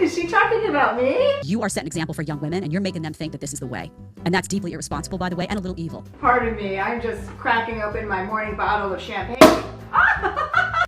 Is she talking about me? You are setting an example for young women, and you're making them think that this is the way. And that's deeply irresponsible, by the way, and a little evil. Pardon me, I'm just cracking open my morning bottle of champagne.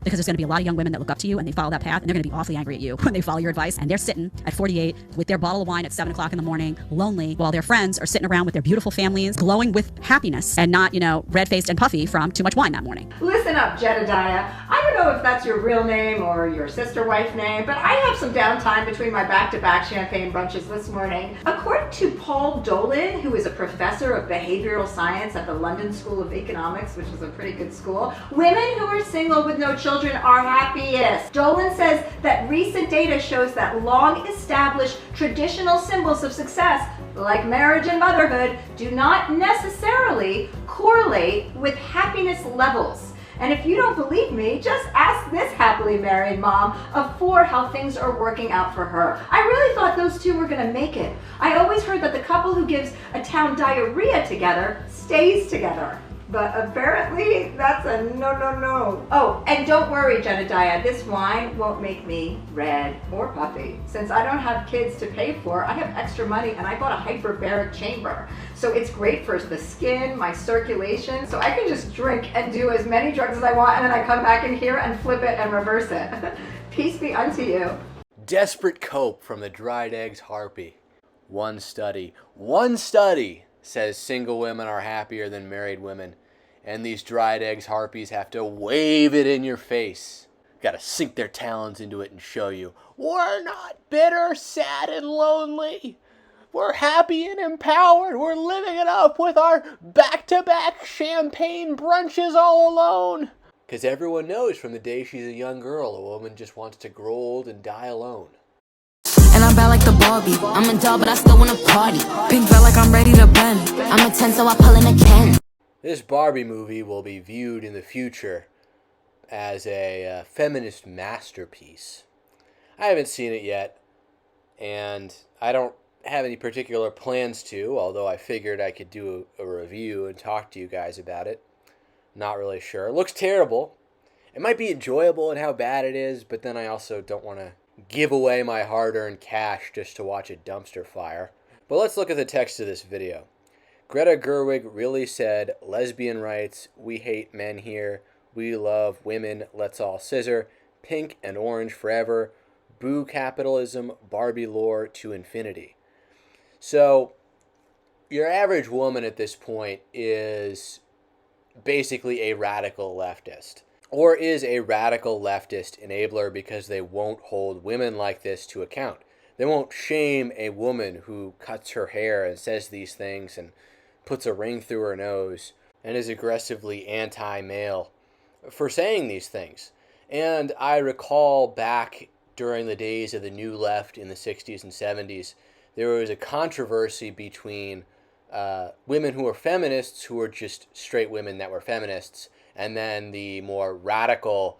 Because there's going to be a lot of young women that look up to you and they follow that path, and they're going to be awfully angry at you when they follow your advice, and they're sitting at 48 with their bottle of wine at 7 o'clock in the morning, lonely, while their friends are sitting around with their beautiful families, glowing with happiness and not, red-faced and puffy from too much wine that morning. Listen up, Jedediah. I don't know if that's your real name or your sister wife name, but I have some downtime between my back-to-back champagne brunches this morning. According to Paul Dolan, who is a professor of behavioral science at the London School of Economics, which is a pretty good school, women who are single with no children are happiest. Dolan says that recent data shows that long-established traditional symbols of success, like marriage and motherhood, do not necessarily correlate with happiness levels. And if you don't believe me, just ask this happily married mom of 4 how things are working out for her. I really thought those two were gonna make it. I always heard that the couple who gives a town diarrhea together stays together. But apparently, that's a no. Oh, and don't worry, Jedediah, this wine won't make me red or puffy. Since I don't have kids to pay for, I have extra money and I bought a hyperbaric chamber. So it's great for the skin, my circulation, so I can just drink and do as many drugs as I want, and then I come back in here and flip it and reverse it. Peace be unto you. Desperate cope from the dried eggs harpy. One study says single women are happier than married women, and these dried eggs harpies have to wave it in your face. Gotta sink their talons into it and show you, we're not bitter, sad, and lonely. We're happy and empowered. We're living it up with our back-to-back champagne brunches all alone. Because everyone knows from the day she's a young girl, a woman just wants to grow old and die alone. And I'm bad like the Barbie. I'm a doll, but I still wanna party. Pink felt like I'm ready to bend. I'm a 10, so I pull in a can. This Barbie movie will be viewed in the future as a feminist masterpiece. I haven't seen it yet, and I don't have any particular plans to, although I figured I could do a review and talk to you guys about it. Not really sure. It looks terrible. It might be enjoyable in how bad it is, but then I also don't want to give away my hard-earned cash just to watch a dumpster fire. But let's look at the text of this video. Greta Gerwig really said, lesbian rights, we hate men here, we love women, let's all scissor, pink and orange forever, boo capitalism, Barbie lore to infinity. So, your average woman at this point is basically a radical leftist. Or is a radical leftist enabler because they won't hold women like this to account. They won't shame a woman who cuts her hair and says these things and puts a ring through her nose and is aggressively anti-male for saying these things. And I recall back during the days of the New Left in the 60s and 70s, there was a controversy between women who were feminists, who were just straight women that were feminists, and then the more radical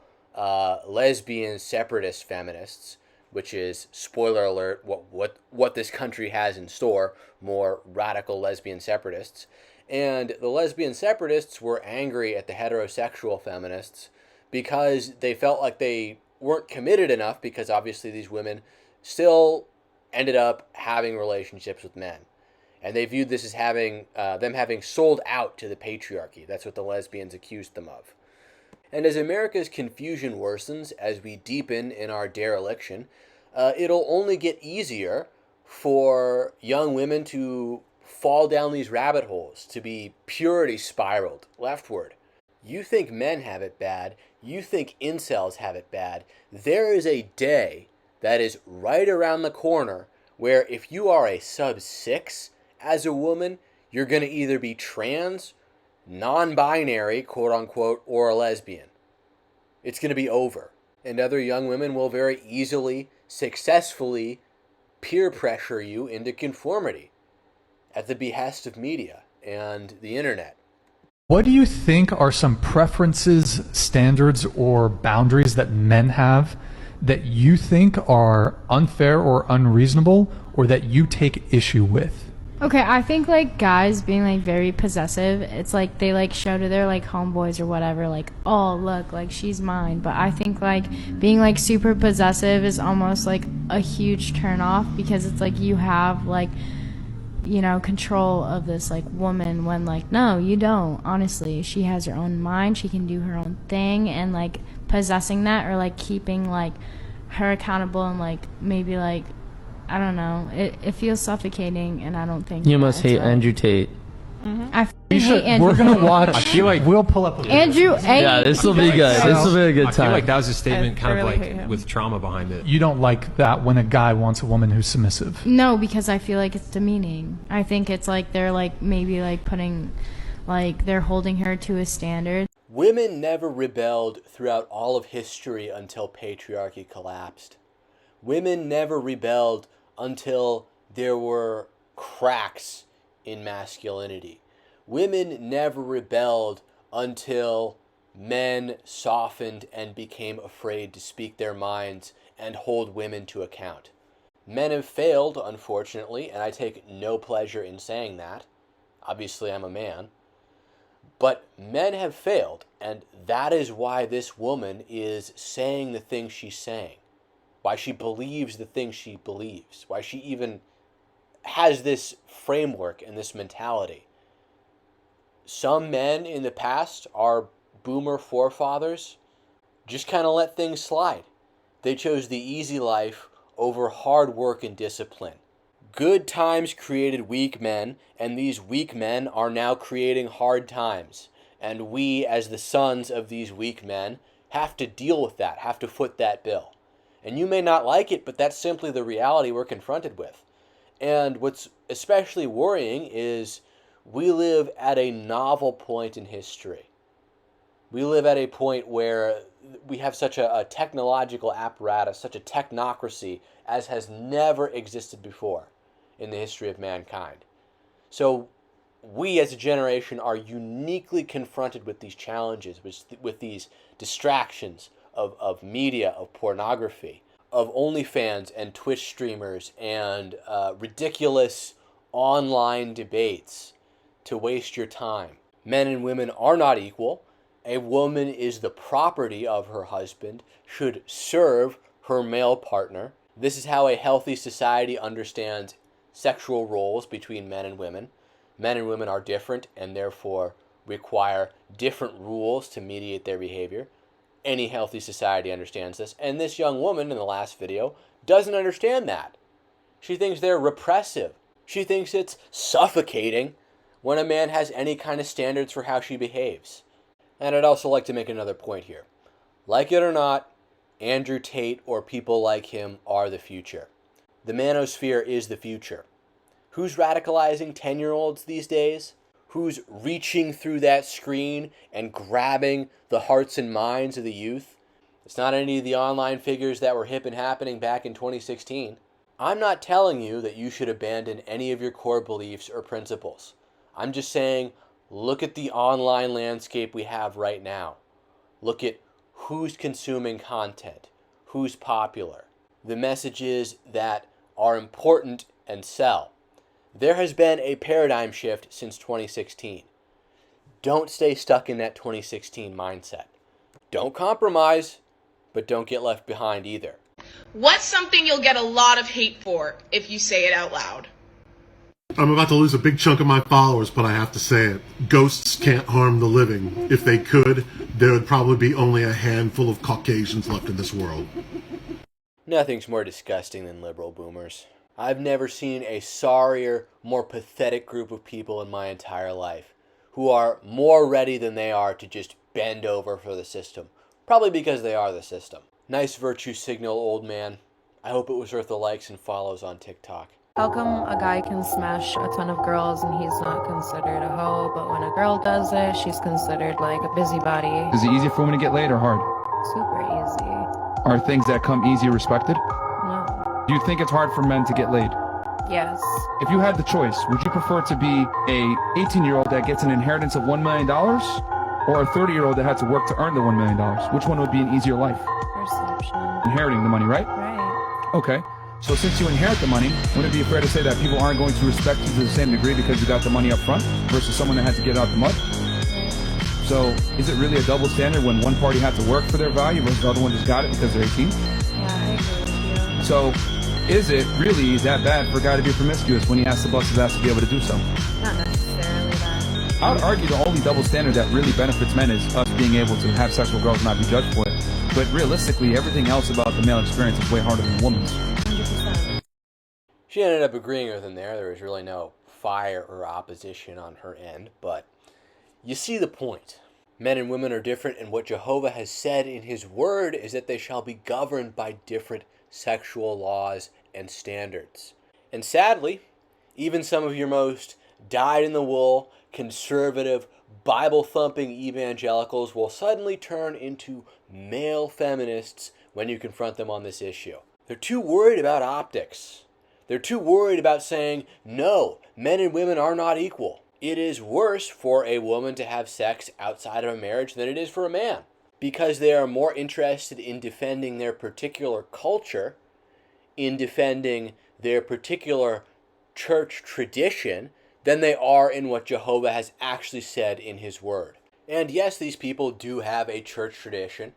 lesbian separatist feminists, which is, spoiler alert, what this country has in store, more radical lesbian separatists. And the lesbian separatists were angry at the heterosexual feminists because they felt like they weren't committed enough, because obviously these women still ended up having relationships with men. And they viewed this as having them having sold out to the patriarchy. That's what the lesbians accused them of. And as America's confusion worsens, as we deepen in our dereliction, it'll only get easier for young women to fall down these rabbit holes, to be purity spiraled leftward. You think men have it bad. You think incels have it bad. There is a day that is right around the corner where if you are a sub-6 as a woman, you're going to either be trans, non-binary, quote-unquote, or a lesbian. It's going to be over. And other young women will very easily, successfully peer pressure you into conformity at the behest of media and the internet. What do you think are some preferences, standards, or boundaries that men have that you think are unfair or unreasonable, or that you take issue with? Okay, I think like guys being like very possessive, it's like they like show to their like homeboys or whatever, like, oh look, like she's mine. But I think like being like super possessive is almost like a huge turn off, because it's like you have like, you know, control of this like woman, when like no, you don't. Honestly, she has her own mind, she can do her own thing, and like possessing that, or like keeping like her accountable, and like maybe like, I don't know. It feels suffocating, and I don't think you must hate right. Andrew Tate. I hate Andrew. We're gonna watch. I feel like we'll pull up. Andrew. Yeah, this will be good. This will be a good I feel time. like that was a statement kind of really hate like him. with trauma behind it. You don't like that when a guy wants a woman who's submissive. No, because I feel like it's demeaning. I think it's like they're like maybe like putting, like they're holding her to a standard. Women never rebelled throughout all of history until patriarchy collapsed. Women never rebelled until there were cracks in masculinity. Women never rebelled until men softened and became afraid to speak their minds and hold women to account. Men have failed, unfortunately, and I take no pleasure in saying that. Obviously, I'm a man. But men have failed, and that is why this woman is saying the things she's saying. Why she believes the things she believes, why she even has this framework and this mentality. Some men in the past, our boomer forefathers, just kind of let things slide. They chose the easy life over hard work and discipline. Good times created weak men, and these weak men are now creating hard times. And we, as the sons of these weak men, have to deal with that, have to foot that bill. And you may not like it, but that's simply the reality we're confronted with. And what's especially worrying is we live at a novel point in history. We live at a point where we have such a technological apparatus, such a technocracy, as has never existed before in the history of mankind. So we as a generation are uniquely confronted with these challenges, with these distractions of media, of pornography, of OnlyFans and Twitch streamers, and ridiculous online debates to waste your time. Men and women are not equal. A woman is the property of her husband, should serve her male partner. This is how a healthy society understands sexual roles between men and women. Men and women are different and therefore require different rules to mediate their behavior. Any healthy society understands this. And this young woman in the last video doesn't understand that. She thinks they're repressive. She thinks it's suffocating when a man has any kind of standards for how she behaves. And I'd also like to make another point here. Like it or not, Andrew Tate or people like him are the future. The manosphere is the future. Who's radicalizing 10-year-olds these days? Who's reaching through that screen and grabbing the hearts and minds of the youth? It's not any of the online figures that were hip and happening back in 2016. I'm not telling you that you should abandon any of your core beliefs or principles. I'm just saying, look at the online landscape we have right now. Look at who's consuming content, who's popular, the messages that are important and sell. There has been a paradigm shift since 2016. Don't stay stuck in that 2016 mindset. Don't compromise, but don't get left behind either. What's something you'll get a lot of hate for if you say it out loud? I'm about to lose a big chunk of my followers, but I have to say it. Ghosts can't harm the living. If they could, there would probably be only a handful of Caucasians left in this world. Nothing's more disgusting than liberal boomers. I've never seen a sorrier, more pathetic group of people in my entire life who are more ready than they are to just bend over for the system. Probably because they are the system. Nice virtue signal, old man. I hope it was worth the likes and follows on TikTok. How come a guy can smash a ton of girls and he's not considered a hoe, but when a girl does it, she's considered like a busybody? Is it easier for women to get laid or hard? Super easy. Are things that come easy respected? No. Do you think it's hard for men to get laid? Yes. If you had the choice, would you prefer to be a 18-year-old that gets an inheritance of $1 million or a 30-year-old that had to work to earn the $1 million? Which one would be an easier life? Perception. Inheriting the money, right? Right. Okay. So since you inherit the money, wouldn't it be fair to say that people aren't going to respect you to the same degree because you got the money up front versus someone that had to get out the mud? So is it really a double standard when one party had to work for their value versus the other one just got it because they're 18? Yeah, I agree with you. So is it really that bad for a guy to be promiscuous when he has to bust his ass to be able to do so? Not necessarily that. I would argue the only double standard that really benefits men is us being able to have sex with girls and not be judged for it. But realistically, everything else about the male experience is way harder than a woman's. 100%. She ended up agreeing with him there. There was really no fire or opposition on her end, but you see the point. Men and women are different, and what Jehovah has said in his word is that they shall be governed by different sexual laws and standards. And sadly, even some of your most dyed-in-the-wool, conservative, Bible-thumping evangelicals will suddenly turn into male feminists when you confront them on this issue. They're too worried about optics. They're too worried about saying, no, men and women are not equal. It is worse for a woman to have sex outside of a marriage than it is for a man, because they are more interested in defending their particular culture, in defending their particular church tradition, than they are in what Jehovah has actually said in his word. And yes, these people do have a church tradition.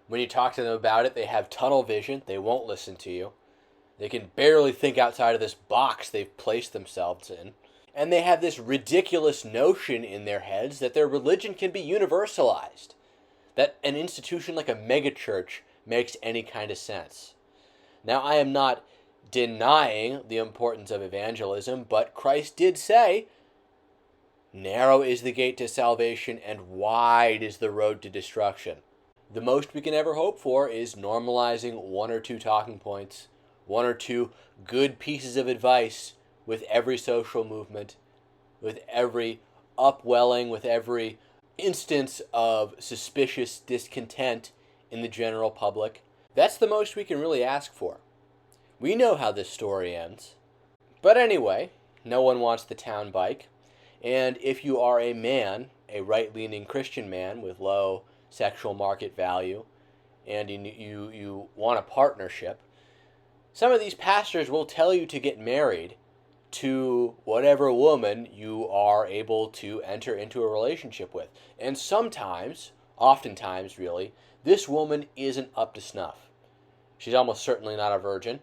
When you talk to them about it, they have tunnel vision. They won't listen to you. They can barely think outside of this box they've placed themselves in. And they have this ridiculous notion in their heads that their religion can be universalized, that an institution like a megachurch makes any kind of sense. Now, I am not denying the importance of evangelism, but Christ did say, narrow is the gate to salvation and wide is the road to destruction. The most we can ever hope for is normalizing one or two talking points, one or two good pieces of advice with every social movement, with every upwelling, with every instance of suspicious discontent in the general public. That's the most we can really ask for. We know how this story ends. But anyway, no one wants the town bike. And if you are a man, a right-leaning Christian man with low sexual market value, and you want a partnership, some of these pastors will tell you to get married to whatever woman you are able to enter into a relationship with. And sometimes, oftentimes really, this woman isn't up to snuff. She's almost certainly not a virgin.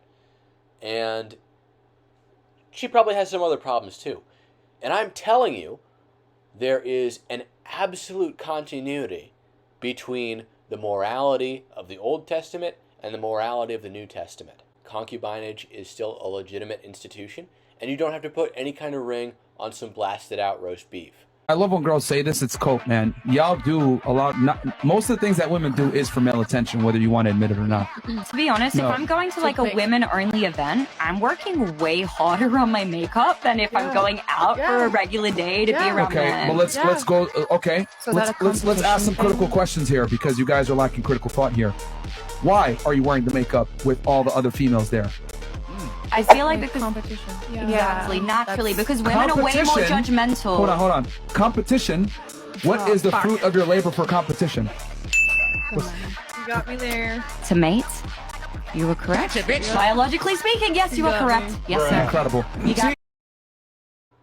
And she probably has some other problems too. And I'm telling you, there is an absolute continuity between the morality of the Old Testament and the morality of the New Testament. Concubinage is still a legitimate institution, and you don't have to put any kind of ring on some blasted out roast beef. I love when girls say this, it's coke, man. Y'all do a lot. Most of the things that women do is for male attention, whether you want to admit it or not. To be honest, if I'm going to like a women-only event, I'm working way harder on my makeup than if I'm going out for a regular day to be around men. Well, let's go. Okay, so let's ask some critical questions here because you guys are lacking critical thought here. Why are you wearing the makeup with all the other females there? I feel like because competition. Exactly, naturally, because women are way more judgmental. Hold on. Competition. What is the fruit of your labor for competition? You got me there. To mate, you were correct. Biologically speaking, yes, you are correct. Me. Yes, sir. Incredible.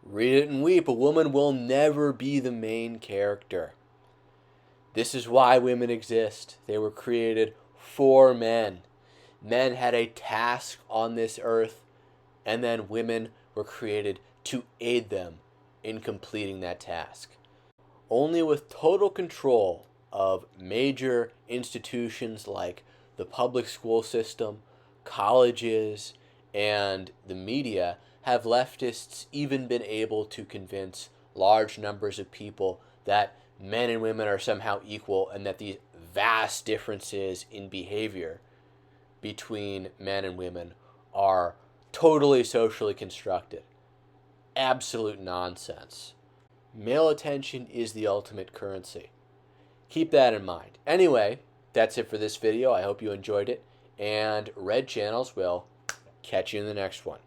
Read it and weep. A woman will never be the main character. This is why women exist. They were created for men. Men had a task on this earth, and then women were created to aid them in completing that task. Only with total control of major institutions like the public school system, colleges, and the media have leftists even been able to convince large numbers of people that men and women are somehow equal and that these vast differences in behavior between men and women are totally socially constructed. Absolute nonsense. Male attention is the ultimate currency. Keep that in mind. Anyway, that's it for this video. I hope you enjoyed it. And Red Channels will catch you in the next one.